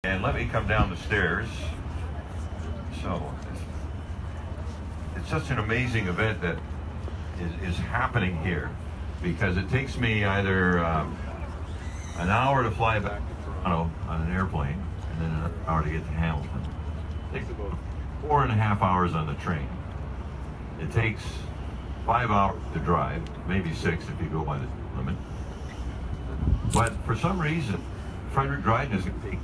And let me come down the stairs. So it's such an amazing event that is happening here, because it takes me either an hour to fly back to Toronto on an airplane and then an hour to get to Hamilton. It takes about 4.5 hours on the train. It takes 5 hours to drive, maybe 6 if you go by the limit. But for some reason, Frederick Dryden is going to take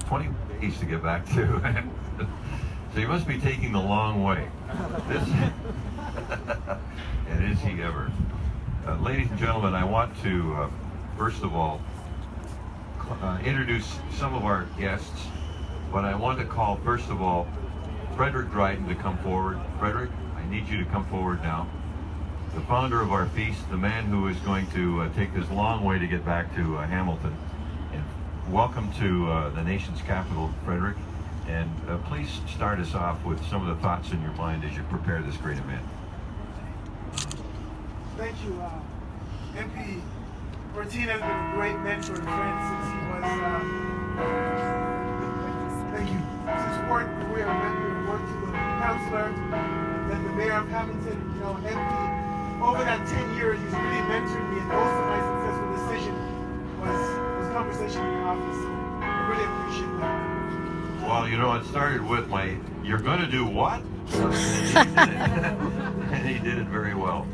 20 days to get back to. So you must be taking the long way. This, and is he ever? Ladies and gentlemen, I want to, first of all, introduce some of our guests, but I want to call, first of all, Frederick Dryden to come forward. Frederick, I need you to come forward now. The founder of our feast, the man who is going to take this long way to get back to Hamilton. And welcome to the nation's capital, Frederick. And please start us off with some of the thoughts in your mind as you prepare this great event. Thank you. MP Bertin has been a great mentor and friend since he was, thank you, since work career, worked as a counselor, then the mayor of Hamilton, MP. Over that 10 years, he's really mentored me, and most of my successful decision was conversation in the office. So I really appreciate that. Well, it started with my, "You're going to do what?" And he did it very well.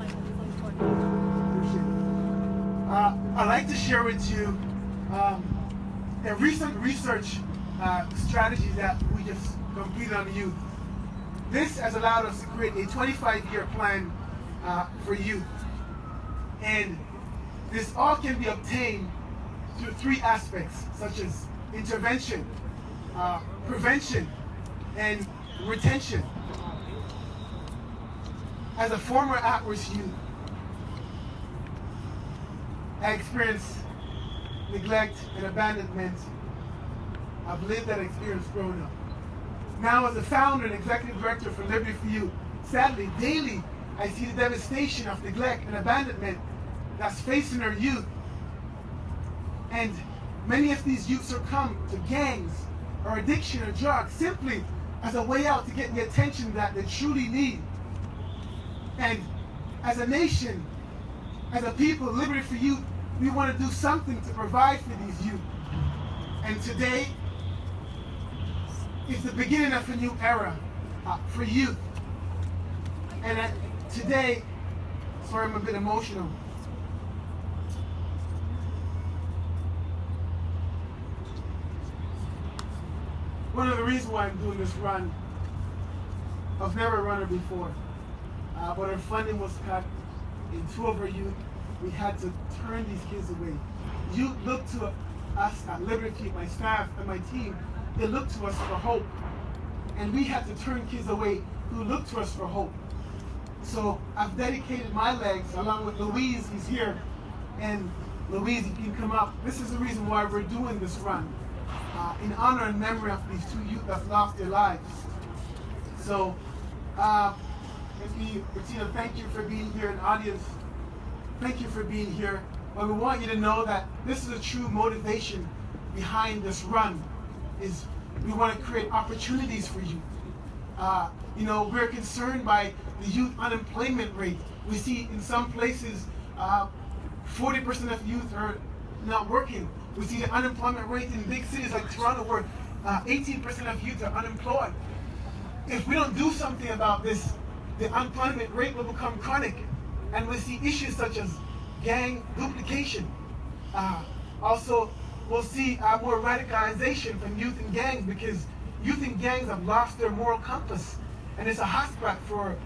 I'd like to share with you a recent research strategy that we just completed on youth. This has allowed us to create a 25-year plan for youth. And this all can be obtained through 3 aspects, such as intervention, prevention, and retention. As a former at-risk youth, I experienced neglect and abandonment. I've lived that experience growing up. Now, as a founder and executive director for Liberty for You, sadly, daily, I see the devastation of neglect and abandonment that's facing our youth. And many of these youth succumb to gangs or addiction or drugs simply as a way out to get the attention that they truly need. And as a nation, as a people, Liberty for You, we want to do something to provide for these youth. And today is the beginning of a new era for youth. And today, sorry, I'm a bit emotional. One of the reasons why I'm doing this run, I was never a runner before, but our funding was cut in 2 of our youth. We had to turn these kids away. Youth look to us at Liberty, my staff and my team, they look to us for hope. And we had to turn kids away who look to us for hope. So I've dedicated my legs, along with Louise, he's here. And Louise, if you can come up, this is the reason why we're doing this run, in honor and memory of these 2 youth that lost their lives. So, Bettina, thank you for being here in the audience. Thank you for being here. But we want you to know that this is a true motivation behind this run, is we want to create opportunities for you. We're concerned by the youth unemployment rate. We see in some places 40% of youth are not working. We see the unemployment rate in big cities like Toronto where 18% of youth are unemployed. If we don't do something about this, the unemployment rate will become chronic. And we see issues such as gang duplication. Also, we'll see more radicalization from youth in gangs, because youth in gangs have lost their moral compass. And it's a hotspot for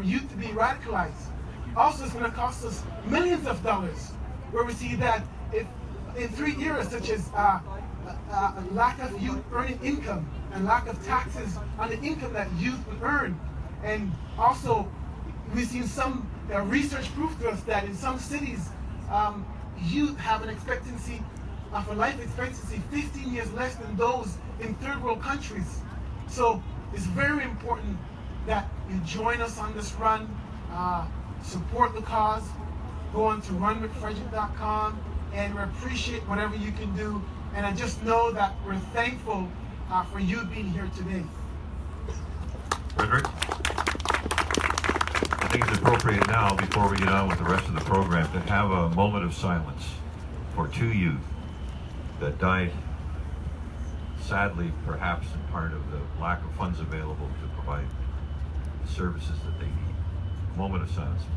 youth to be radicalized. Also, it's going to cost us millions of dollars, where we see that if in 3 areas, such as lack of youth earning income and lack of taxes on the income that youth would earn. And also, we've seen some research proof to us that in some cities, youth have an expectancy of a life expectancy 15 years less than those in 3rd world countries. So it's very important that you join us on this run, support the cause, go on to runwithfrederick.com, and we appreciate whatever you can do. And I just know that we're thankful for you being here today. Frederick, I think it's appropriate now, before we get on with the rest of the program, to have a moment of silence for two youth that died, sadly, perhaps in part of the lack of funds available to provide the services that they need. A moment of silence, please.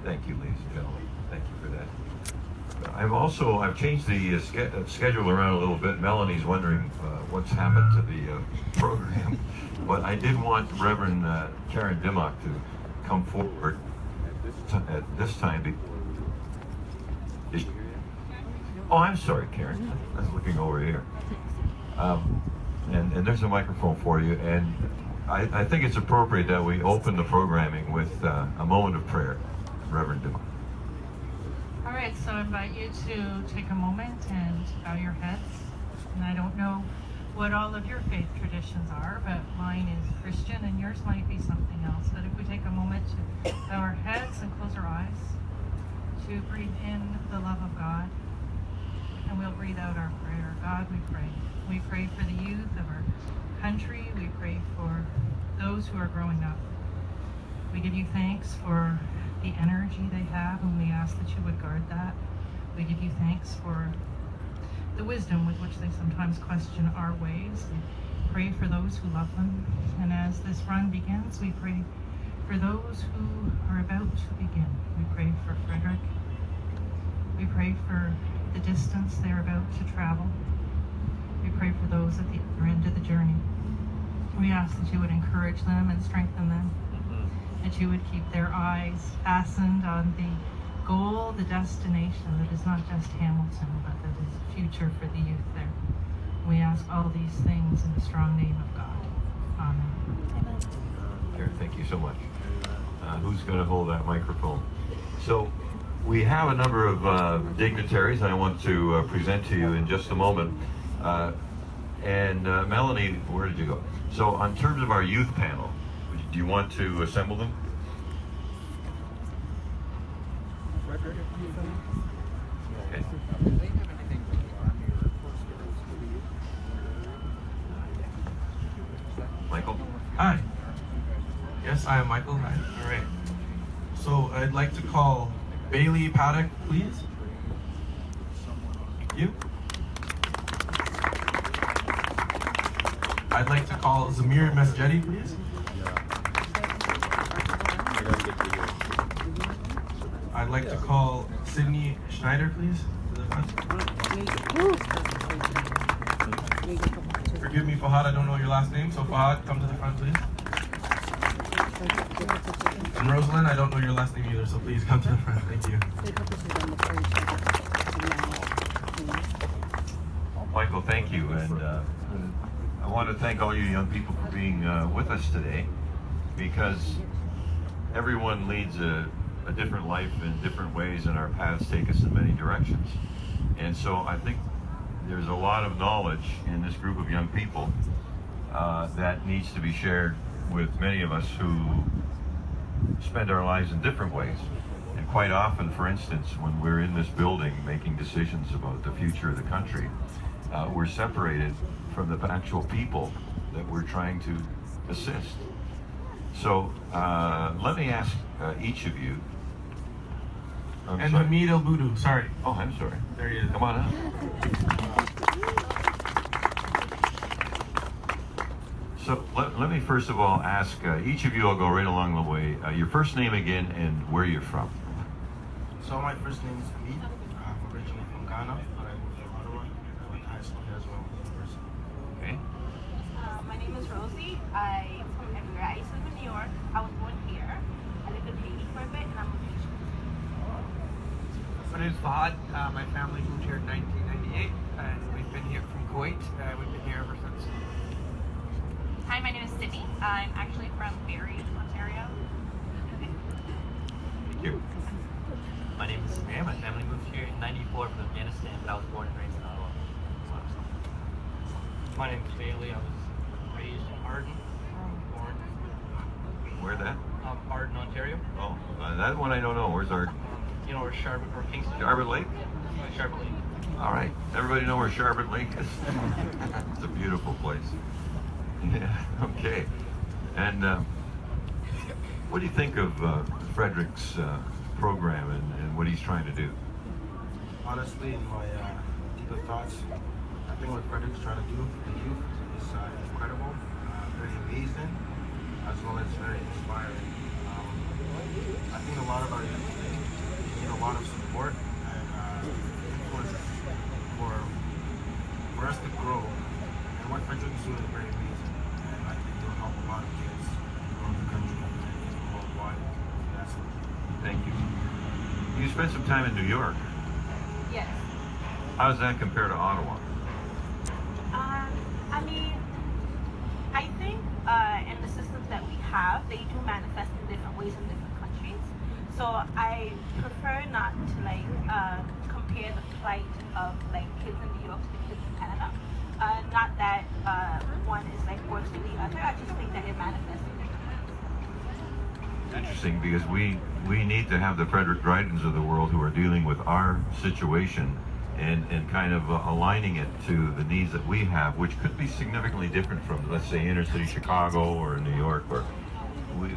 Thank you, ladies and gentlemen. Thank you for that. I've changed the schedule around a little bit. Melanie's wondering what's happened to the program, but I did want Reverend Karen Dimmock to come forward at this time. Oh, I'm sorry, Karen. I was looking over here. And there's a microphone for you. And I think it's appropriate that we open the programming with a moment of prayer. Reverend Dimmock. All right, so I invite you to take a moment and bow your heads. And I don't know what all of your faith traditions are, but mine is Christian and yours might be something else. But if we take a moment to bow our heads and close our eyes, to breathe in the love of God, and we'll breathe out our prayer. God, we pray. We pray for the youth of our country. We pray for those who are growing up. We give you thanks for the energy they have, and we ask that you would guard that. We give you thanks for the wisdom with which they sometimes question our ways. We pray for those who love them. And as this run begins, we pray for those who are about to begin. We pray for Frederick. We pray for the distance they're about to travel. We pray for those at the other end of the journey. We ask that you would encourage them and strengthen them, that you would keep their eyes fastened on the goal, the destination that is not just Hamilton, but that is a future for the youth there. We ask all these things in the strong name of God. Amen. Karen, thank you so much. Who's going to hold that microphone? So we have a number of dignitaries I want to present to you in just a moment. And Melanie, where did you go? So on terms of our youth panel, do you want to assemble them? Okay. Michael? Hi. Yes, I am Michael. Hi. All right. So I'd like to call Bailey Paddock, please. Thank you. I'd like to call Zamir Mesjedi, please. I'd like to call Sydney Schneider, please. To the front. Forgive me, Fahad, I don't know your last name, so Fahad, come to the front, please. And Rosalind, I don't know your last name either, so please come to the front. Thank you. Michael, thank you. And I want to thank all you young people for being with us today, because everyone leads a different life in different ways, and our paths take us in many directions. And so I think there's a lot of knowledge in this group of young people that needs to be shared with many of us who spend our lives in different ways. And quite often, for instance, when we're in this building making decisions about the future of the country, we're separated from the actual people that we're trying to assist. So let me ask each of you. And Hamid El Budu, sorry. Oh, I'm sorry. There he is. Come on up. So let me first of all ask each of you, I'll go right along the way, your first name again and where you're from. So my first name is Hamid. I'm originally from Ghana, but I moved to Ottawa. I went to high school here as well, university. Okay. My name is Rosie. I'm from everywhere. I used to live in New York. I was born here. I lived in Haiti for a bit, and I'm a Haitian. My name is Fahad. My family moved here in 1998, and we've been here from Kuwait. We've been here ever since. Hi, my name is Sydney. I'm actually from Barrie, Ontario. Thank you. My name is Samir. My family moved here in '94 from Afghanistan, but I was born and raised in Ottawa. My name is Bailey. I was raised in Arden, born. Where that? Arden, Ontario. Oh, that one I don't know. Where's our You know where Sharbot or Kingston? Sharbot Lake? Sharbot Lake. All right. Everybody know where Sharbot Lake is? It's a beautiful place. Yeah. Okay. And what do you think of Frederick's program and what he's trying to do? Honestly, in my deeper thoughts, I think what Frederick's trying to do for the youth is incredible, very amazing, as well as very inspiring. I think a lot of our youth need a lot of support and influences for us to grow. And what Frederick is doing is very amazing, and I think it'll help a lot of kids around the country and worldwide. So that's it. Thank you. You spent some time in New York. Yes. How does that compare to Ottawa? I mean, I think in the systems that we have, they do manifest in different ways in different countries. So I prefer not to compare the plight of kids in New York to the kids in Canada. Not that one is worse than the other. I just think that it manifests in different ways. Interesting, because we need to have the Frederick Drydens of the world who are dealing with our situation and kind of aligning it to the needs that we have, which could be significantly different from, let's say, inner city Chicago or New York, where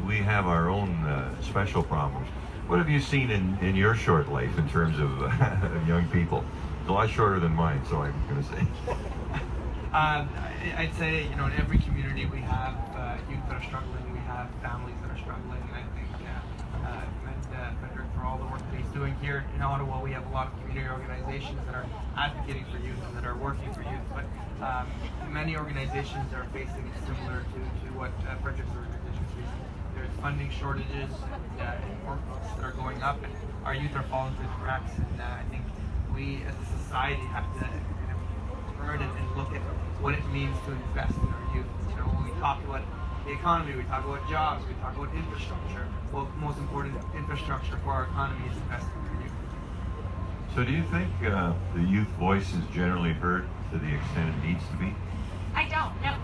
we have our own special problems. What have you seen in your short life in terms of young people? It's a lot shorter than mine, so I'm going to say. I'd say, in every community we have youth that are struggling, we have families that are struggling, and I think I commend Frederick for all the work that he's doing here in Ottawa. We have a lot of community organizations that are advocating for youth and that are working for youth, but many organizations are facing similar to what Frederick's organization is facing. There's funding shortages, workbooks that are going up, and our youth are falling through the cracks, and I think we as a society have to learn and look at what it means to invest in our youth. When we talk about the economy, we talk about jobs, we talk about infrastructure. Well, the most important infrastructure for our economy is investing in our youth. So do you think the youth voice is generally heard to the extent it needs to be? I don't, no.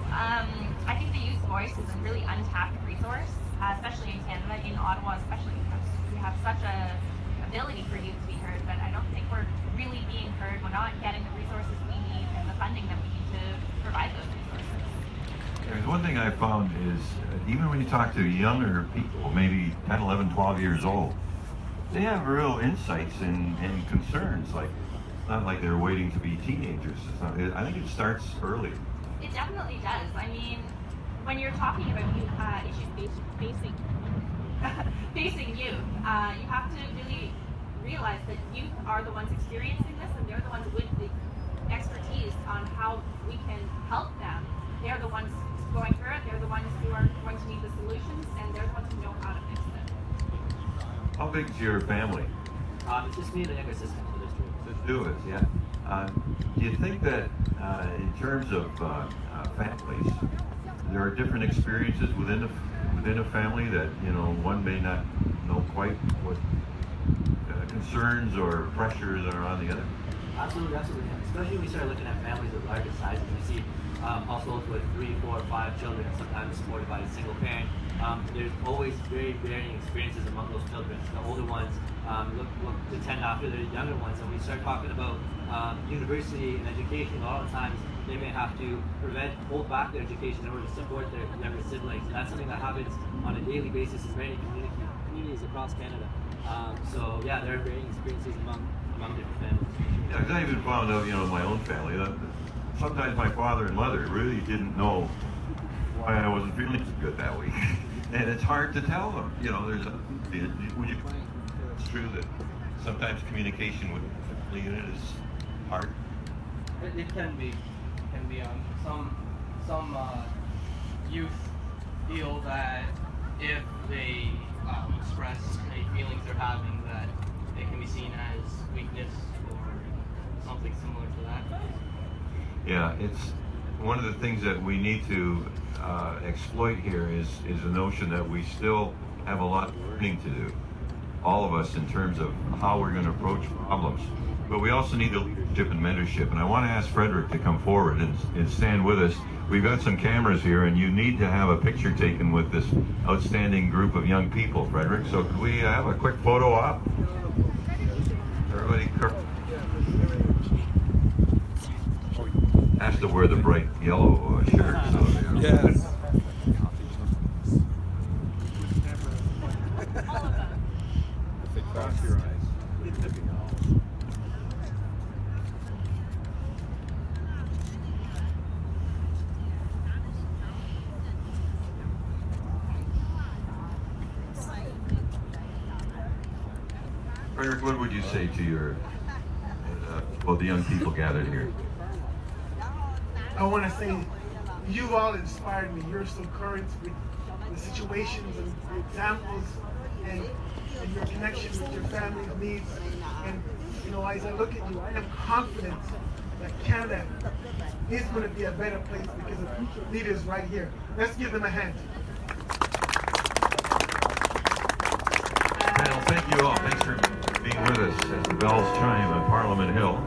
I think the youth voice is a really untapped resource, especially in Canada, in Ottawa especially, because we have such a ability for youth to be heard, but I don't think we're really being heard. We're not getting the resources we need and the funding that we need to provide those resources. There's one thing I found is, even when you talk to younger people, maybe 10, 11, 12 years old, they have real insights and concerns, not like they're waiting to be teenagers. I think it starts early. It definitely does. I mean, when you're talking about issues facing youth, you have to really realize that youth are the ones experiencing this, and they're the ones with the expertise on how we can help them. They're the ones going through it, they're the ones who are going to need the solutions, and they're the ones who know how to fix it. How big's your family? It's just me and a younger sister, so there's two. Just do it, yeah. Do you think that in terms of families, there are different experiences within a family that one may not know quite what concerns or pressures are on the other? Absolutely. Especially when we start looking at families of larger sizes, we see households with 3, 4, 5 children, sometimes supported by a single parent. There's always very varying experiences among those children. The older ones look to tend after the younger ones, and we start talking about university and education. A lot of times they may have to hold back their education in order to support their younger siblings. And that's something that happens on a daily basis in many communities across Canada. So yeah, there are varying experiences among different families. Yeah, 'cause I even found out, in my own family, that sometimes my father and mother really didn't know why I wasn't feeling so good that week. And it's hard to tell them. It's true that sometimes communication with the family unit is hard. It can be. Some youth feel that if they express any feelings they're having, that it can be seen as weakness or something similar to that. Yeah, it's one of the things that we need to exploit here is the notion that we still have a lot of learning to do. all of us in terms of how we're going to approach problems. But we also need the leadership and mentorship. And I want to ask Frederick to come forward and stand with us. We've got some cameras here, and you need to have a picture taken with this outstanding group of young people, Frederick. So could we have a quick photo op? Everybody has to wear the bright yellow shirt. So, Yes. Cross your eyes. Frederick, what would you say to your, the young people gathered here? I want to say you all inspired me. You're so current with the situations and the examples and your connection with your family's needs. And you know, as I look at you, I am confident that Canada is going to be a better place because of leaders right here. Let's give them a hand. Well, thank you all. Thanks for being with us as the bells chime on Parliament Hill.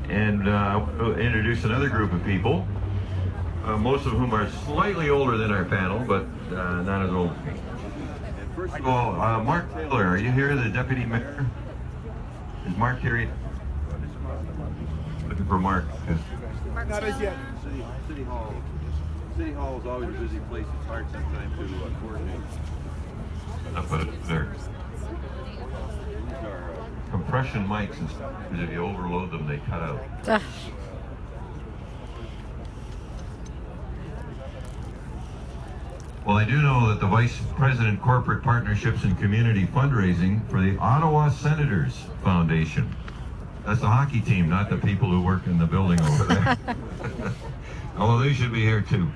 And I want to introduce another group of people, most of whom are slightly older than our panel, but not as old as me. First of all, Mark Taylor, are you here, the Deputy Mayor? Is Mark here? Looking for Mark. Not as yet. City Hall is always a busy place. It's hard sometimes to coordinate. I'll put it there. Compression mics and stuff, because if you overload them, they cut out. Well, I do know that the Vice President Corporate Partnerships and Community Fundraising for the Ottawa Senators Foundation. That's the hockey team, not the people who work in the building over there. Although they should be here too.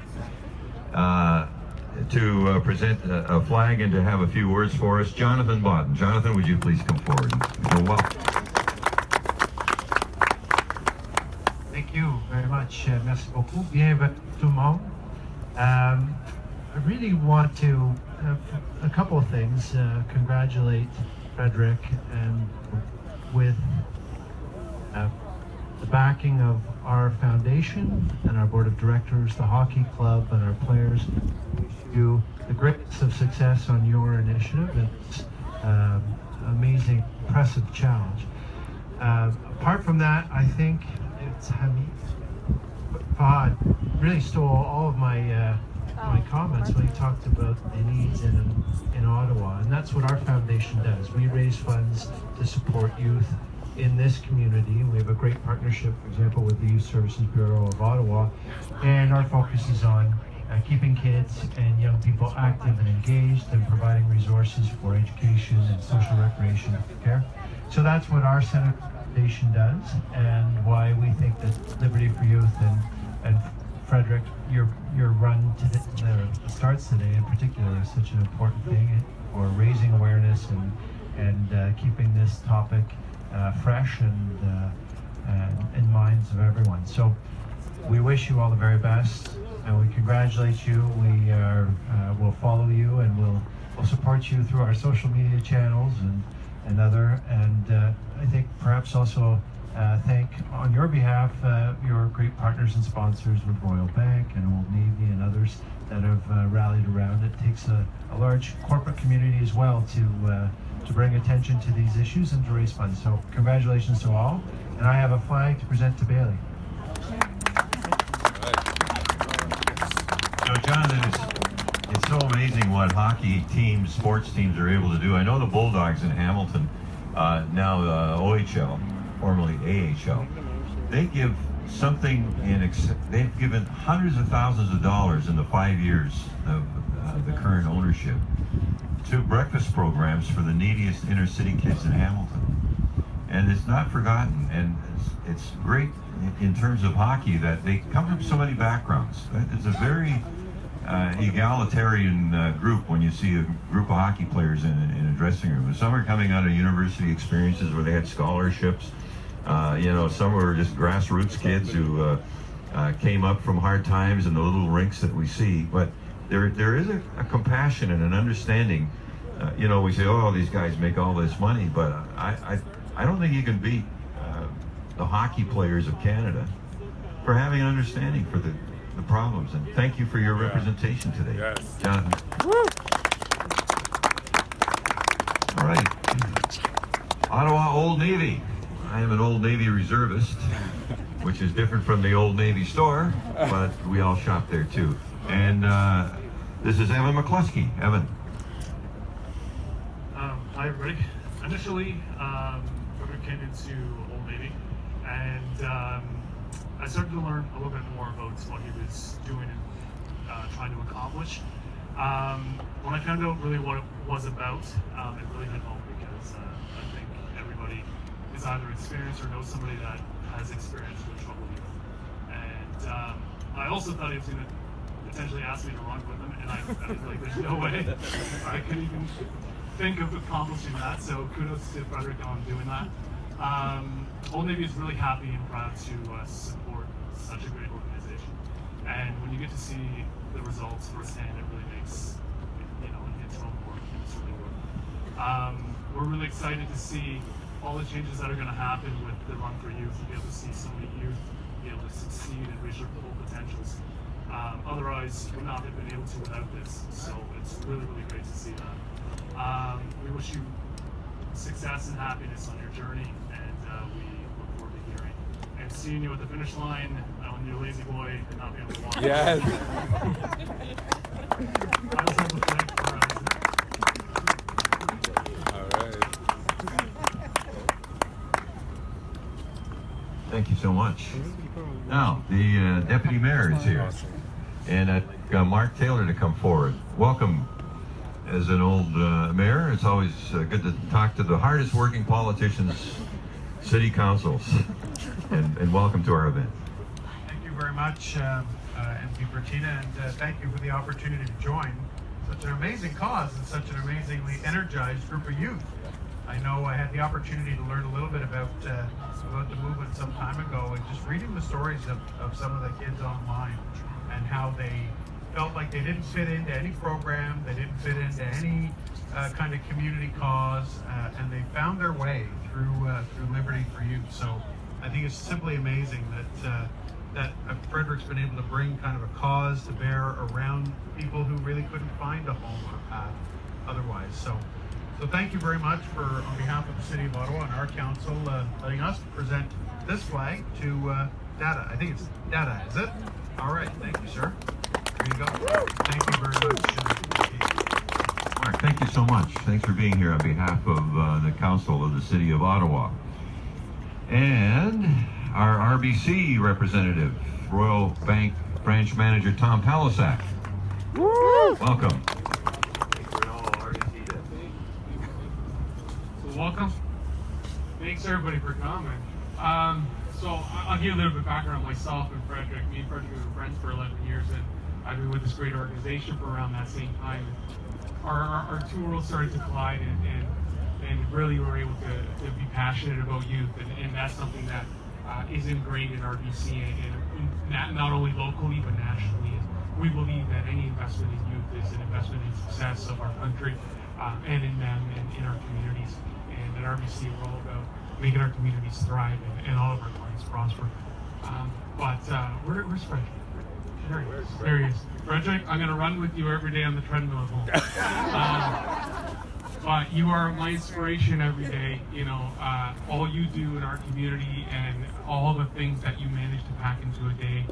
To present a flag and to have a few words for us, Jonathan Bodden. Jonathan, would you please come forward? Welcome. Thank you very much. Merci beaucoup. Bienvenue tout le monde. I really want to, a couple of things, congratulate Frederick, and with the backing of our foundation and our board of directors, the hockey club, and our players, wish you the greatest of success on your initiative. It's amazing, impressive challenge. Apart from that, I think it's Fahad really stole all of my my comments when he talked about the needs in Ottawa, and that's what our foundation does. We raise funds to support youth in this community. We have a great partnership, for example, with the Youth Services Bureau of Ottawa, and our focus is on keeping kids and young people active and engaged and providing resources for education and social recreation and care. So that's what our Center Foundation does, and why we think that Liberty for Youth and Frederick, your run today, that starts today in particular, is such an important thing for raising awareness and keeping this topic fresh and in minds of everyone. So we wish you all the very best, and we congratulate you. We will follow you, and we'll support you through our social media channels and other. And I think perhaps also thank on your behalf your great partners and sponsors with Royal Bank and Old Navy and others that have rallied around. It takes a large corporate community as well to bring attention to these issues and to raise funds. So congratulations to all. And I have a flag to present to Bailey. You know, Jonathan, it's so amazing what hockey teams, sports teams are able to do. I know the Bulldogs in Hamilton, now OHL, formerly AHL, they give something they've given hundreds of thousands of dollars in the 5 years of the current ownership to breakfast programs for the neediest inner city kids in Hamilton. And it's not forgotten, and it's great in terms of hockey that they come from so many backgrounds. It's a very egalitarian group when you see a group of hockey players in a dressing room. Some are coming out of university experiences where they had scholarships. You know, some were just grassroots kids who came up from hard times in the little rinks that we see. But there is a compassion and an understanding. You know, we say, oh, these guys make all this money, but I don't think you can beat the hockey players of Canada for having an understanding for the problems. And thank you for your representation today, Yes. Jonathan. All right. Ottawa Old Navy. I am an Old Navy reservist, which is different from the Old Navy store, but we all shop there too. And this is Evan McCluskey. Evan. Hi everybody. Initially, Frederick came into Old Navy, and I started to learn a little bit more about what he was doing and trying to accomplish. When I found out really what it was about, it really hit home, because I think everybody is either experienced or knows somebody that has experience with trouble youth. And I also thought he was going to potentially ask me to run with him, and I was like, there's no way I could even think of accomplishing that. So kudos to Frederick on doing that. Old Navy is really happy and proud to support such a great organization. And when you get to see the results firsthand, it really makes, you know, it hits home more. It's really good. We're really excited to see all the changes that are going to happen with the Run for Youth. To be able to see so many youth be able to succeed and reach their full potentials. Otherwise, we would not have been able to without this. So it's really, really great to see that. We wish you success and happiness on your journey, and we look forward to hearing and seeing you at the finish line on your lazy boy and not being able to walk. Yes. I was able to thank for All right. Thank you so much. Now, the Deputy Mayor is here. And I'd like Mark Taylor to come forward. Welcome. As an old mayor, it's always good to talk to the hardest working politicians, city councils. And welcome to our event. Thank you very much, MP Bertina, and thank you for the opportunity to join such an amazing cause and such an amazingly energized group of youth. I know I had the opportunity to learn a little bit about the movement some time ago, and just reading the stories of some of the kids online and how they felt like they didn't fit into any program, they didn't fit into any kind of community cause, and they found their way through Liberty for Youth. So I think it's simply amazing that Frederick's been able to bring kind of a cause to bear around people who really couldn't find a home or a path otherwise. So thank you very much for, on behalf of the City of Ottawa and our council, letting us present this flag to Dada. I think it's Dada, is it? All right, thank you, sir. There you go. Thank you very much. Mark, thank you so much. Thanks for being here on behalf of the Council of the City of Ottawa. And our RBC representative, Royal Bank Branch Manager Tom Palisak. Welcome. So welcome. Thanks everybody for coming. So I'll give you a little bit of background on myself and Frederick. Me and Frederick have been friends for 11 years, and I've been with this great organization for around that same time. Our two worlds started to collide, and really were able to be passionate about youth, and that's something that is ingrained in RBC, and not only locally but nationally. We believe that any investment in youth is an investment in success of our country and in them and in our communities. And at RBC, we're all about making our communities thrive and all of our clients prosper. Where's Frederick? There he is. Frederick, I'm going to run with you every day on the treadmill at home. But you are my inspiration every day. You know, all you do in our community and all the things that you manage to pack into a day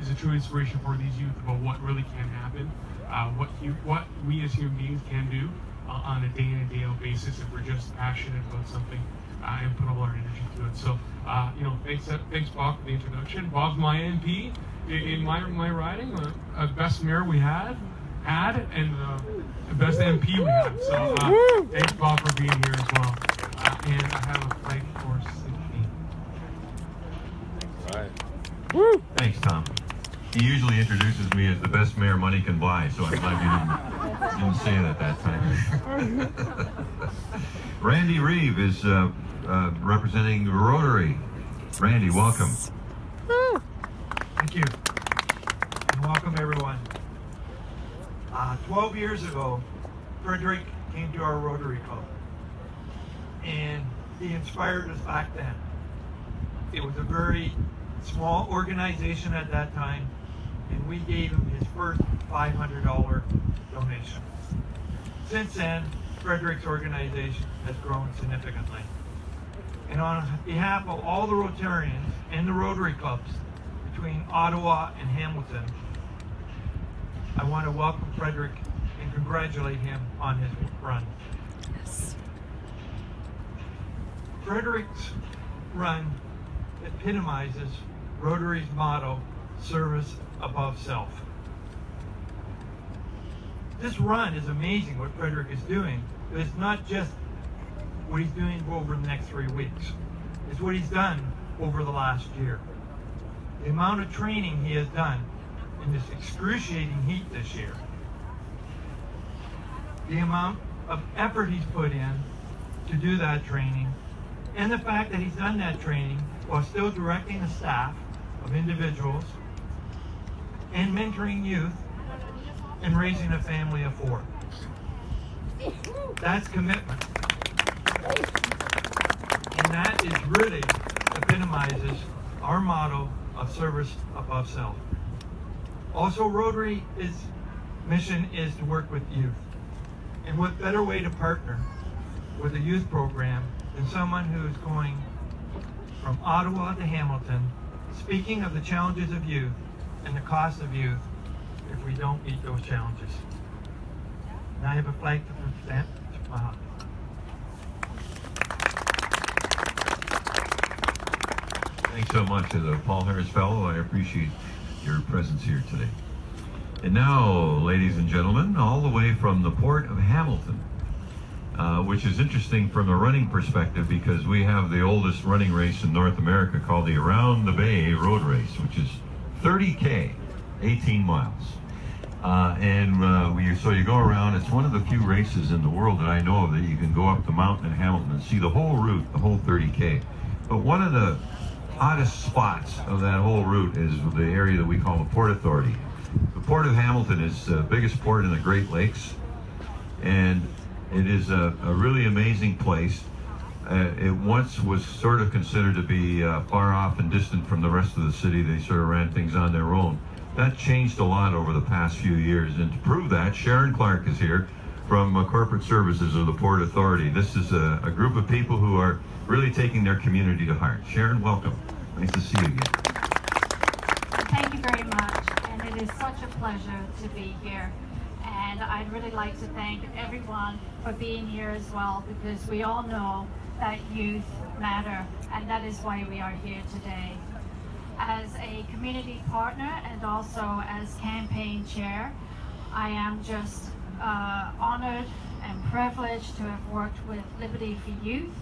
is a true inspiration for these youth about what really can happen, what we as human beings can do on a day-in and day-out basis if we're just passionate about something and put all our energy to it. So, thanks Bob for the introduction. Bob's my MP in my riding, best mayor we had, and the best MP we had. So, thanks Bob for being here as well. And I have a flag for 16. Right. Woo! Thanks, Tom. He usually introduces me as the best mayor money can buy, so I'm glad you didn't say it at that time. Randy Reeve is representing Rotary. Randy, welcome. Thank you. And welcome everyone. 12 years ago, Frederick came to our Rotary Club, and he inspired us back then. It was a very small organization at that time, and we gave him his first $500 donation. Since then, Frederick's organization has grown significantly. And on behalf of all the Rotarians and the Rotary Clubs between Ottawa and Hamilton, I want to welcome Frederick and congratulate him on his run. Yes. Frederick's run epitomizes Rotary's motto, service above self. This run is amazing what Frederick is doing, but it's not just what he's doing over the next 3 weeks. It's what he's done over the last year. The amount of training he has done in this excruciating heat this year. The amount of effort he's put in to do that training, and the fact that he's done that training while still directing a staff of individuals and mentoring youth and raising a family of 4. That's commitment. And that is really epitomizes our motto of service above self. Also, Rotary's mission is to work with youth. And what better way to partner with a youth program than someone who is going from Ottawa to Hamilton, speaking of the challenges of youth and the cost of youth if we don't meet those challenges. And I have a flag to present. Thanks so much, as a Paul Harris Fellow. I appreciate your presence here today. And now, ladies and gentlemen, all the way from the Port of Hamilton, which is interesting from a running perspective because we have the oldest running race in North America called the Around the Bay Road Race, which is 30K, 18 miles. So you go around. It's one of the few races in the world that I know of that you can go up the mountain in Hamilton and see the whole route, the whole 30K. But one of the hottest spots of that whole route is the area that we call the Port Authority. The Port of Hamilton is the biggest port in the Great Lakes, and it is a really amazing place. It once was sort of considered to be far off and distant from the rest of the city. They sort of ran things on their own. That changed a lot over the past few years, and to prove that, Sharon Clark is here from Corporate Services of the Port Authority. This is a group of people who are really taking their community to heart. Sharon, welcome. Nice to see you again. Thank you very much, and it is such a pleasure to be here. And I'd really like to thank everyone for being here as well, because we all know that youth matter, and that is why we are here today. As a community partner and also as campaign chair, I am just honored and privileged to have worked with Liberty for Youth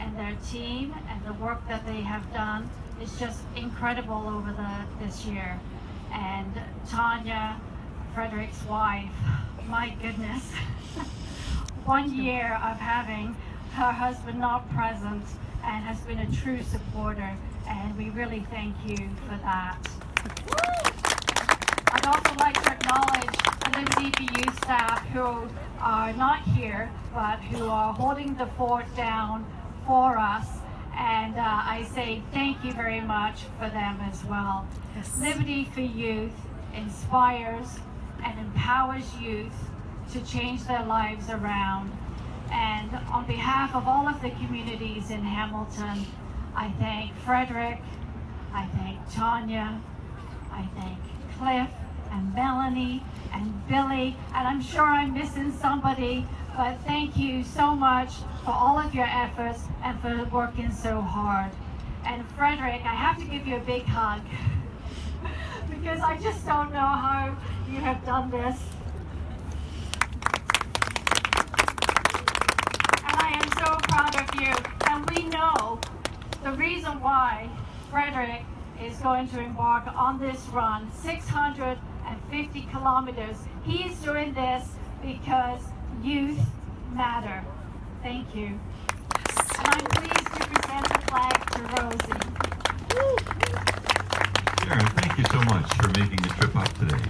and their team, and the work that they have done is just incredible over this year. And Tanya, Frederick's wife, my goodness, 1 year of having her husband not present and has been a true supporter, and we really thank you for that. I'd also like to acknowledge the Liberty for Youth staff who are not here, but who are holding the fort down for us, and I say thank you very much for them as well. Yes. Liberty for Youth inspires and empowers youth to change their lives around. And on behalf of all of the communities in Hamilton, I thank Frederick, I thank Tanya, I thank Cliff and Melanie and Billy, and I'm sure I'm missing somebody, but thank you so much for all of your efforts and for working so hard. And Frederick, I have to give you a big hug because I just don't know how you have done this. And I am so proud of you. And we know the reason why Frederick is going to embark on this run, 650 kilometers. He is doing this because youth matter. Thank you. And I'm pleased to present the flag to Rosie. Sharon, thank you so much for making the trip up today.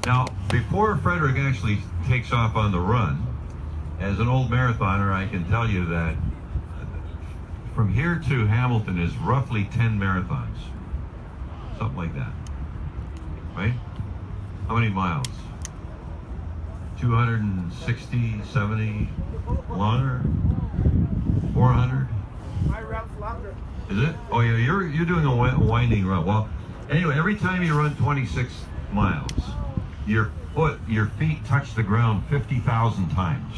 Now, before Frederick actually takes off on the run, as an old marathoner, I can tell you that from here to Hamilton is roughly 10 marathons. Something like that. Right? How many miles? 260, 70 longer? 400? My route's longer. Is it? Oh yeah, you're doing a winding run. Well, anyway, every time you run 26 miles, your feet touch the ground 50,000 times.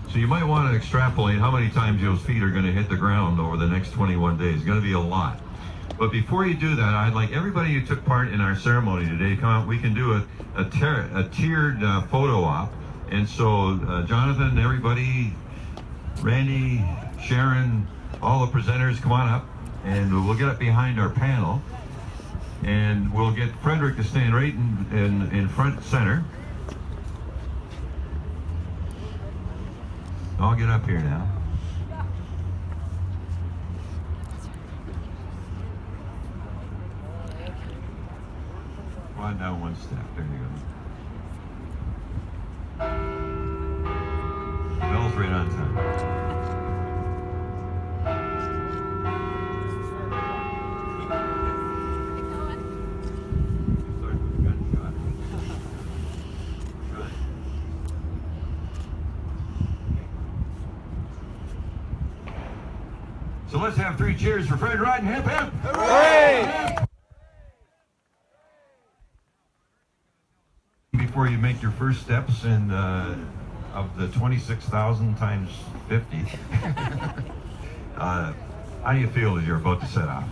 So you might want to extrapolate how many times those feet are going to hit the ground over the next 21 days. It's going to be a lot. But before you do that, I'd like everybody who took part in our ceremony today to come out. We can do a tiered photo op. And so Jonathan, everybody, Randy, Sharon, all the presenters, come on up. And we'll get up behind our panel. And we'll get Frederick to stand right in front center. I'll get up here now. Come on down one step. There you go. Bell's right on time. So let's have 3 cheers for Fred Ryan. Hip hip! Hooray! Before you make your first steps in of the 26,000 times 50, how do you feel as you're about to set off?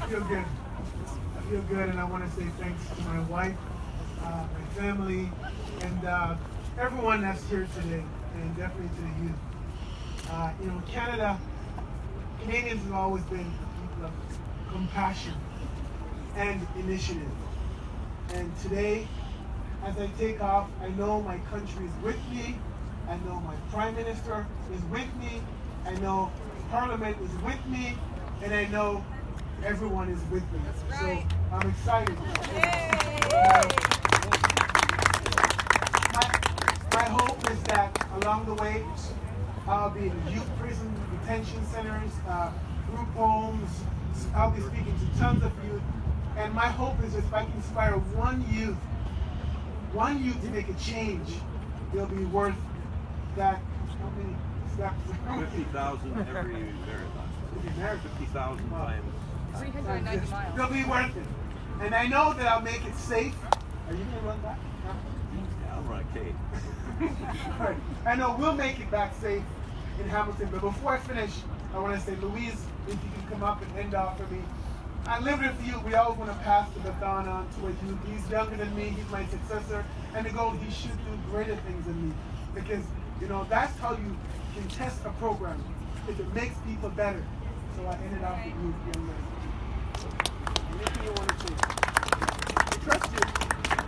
I feel good. I feel good, and I want to say thanks to my wife, my family, and everyone that's here today, and definitely to the youth. You know, Canadians have always been people of compassion and initiative. And today, as I take off, I know my country is with me. I know my Prime Minister is with me. I know Parliament is with me. And I know everyone is with me. So I'm excited. My hope is that along the way, I'll be in youth prison, detention centers, group homes. I'll be speaking to tons of youth. And my hope is if I can inspire one youth to make a change, it'll be worth that. How many steps? 50,000 every marathon. 50,000 times. 390 miles. It'll be worth it. And I know that I'll make it safe. Are you going to run back? Yeah, I'll run a K. Right. I know we'll make it back safe in Hamilton. But before I finish, I want to say, Louise, if you can come up and end off for me. I live with you. We always want to pass the baton on to a youth. He's younger than me. He's my successor. And the goal, he should do greater things than me. Because, you know, that's how you can test a program. If it makes people better. So I ended off with you, young man. Anything you want to say? We trust you.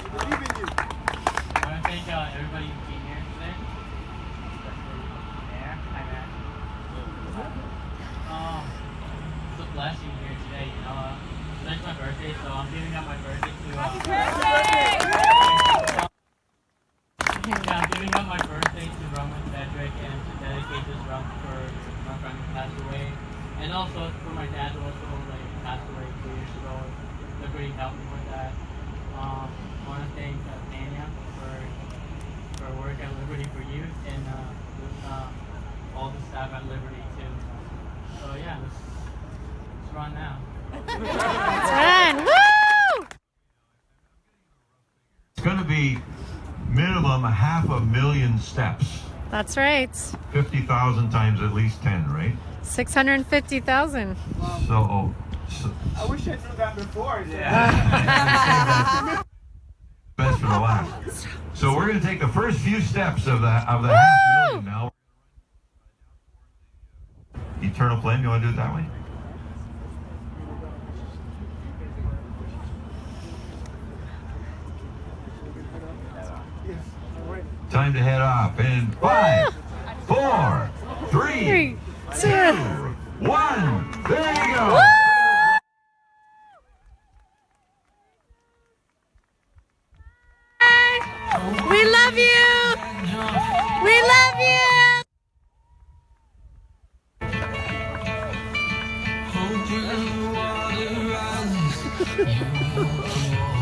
We believe in you. I want to thank everybody who came here today. Especially Mayor. Hi, Mayor. It's a blessing here today, you know. Today's my birthday, so I'm giving up my birthday to Happy birthday! Yeah, I'm giving up my birthday to Roman Frederick and to dedicate this run for my friend who passed away. And also for my dad who also passed away 2 years ago. Liberty helped me with that. I want to thank Tanya for work at Liberty for Youth and all the staff at Liberty too. So yeah, let's run now. Let's run! Woo! It's going to be minimum 500,000 steps. That's right. 50,000 times at least 10, right? 650,000. So I wish I knew that before. Yeah. Best for the last. So we're going to take the first few steps of the 500,000 now. Eternal flame. You want to do it that way? Time to head off in 5, 4, 3, 2, 1. There you go. the water rises, you will fall.